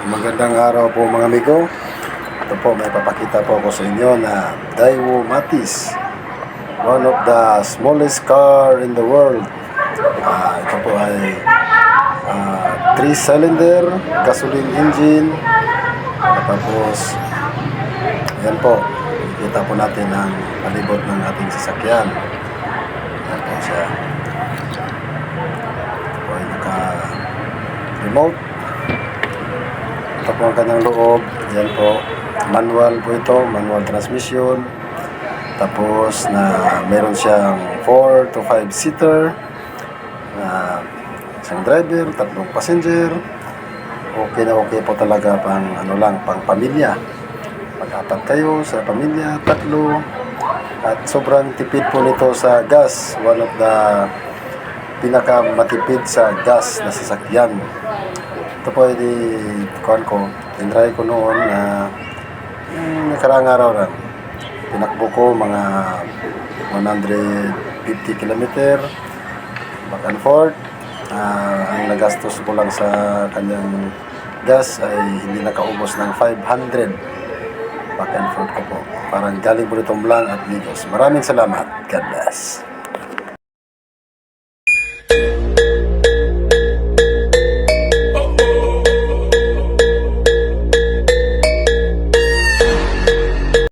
Magandang araw po mga amigo. Ito po, may papakita po ako sa inyo na Daewoo Matiz, one of the smallest car in the world. Ito po ay 3-cylinder gasoline engine. Tapos yan po, kita po natin ang palibot ng ating sasakyan. Yan po siya. Ito po ay naka-remote. Ito po ang kanyang loob. Yan po. Manual po ito. Manual transmission. Tapos na meron siyang 4 to 5 seater. Isang driver, 3 passenger. Okay na okay po talaga pang pang pamilya. Pag-apat kayo sa pamilya, 3. At sobrang tipid po nito sa gas. One of the pinakamatipid sa gas na sasakyan. Ito po ay tinry ko noon na nakaraang araw lang. Tinakbo ko mga 150 km back and forth. Ang nagastos ko lang sa kanyang gas ay hindi nakaubos ng 500 back and forth ko po. Parang galing po nitong Blang at Ligos. Maraming salamat. God bless.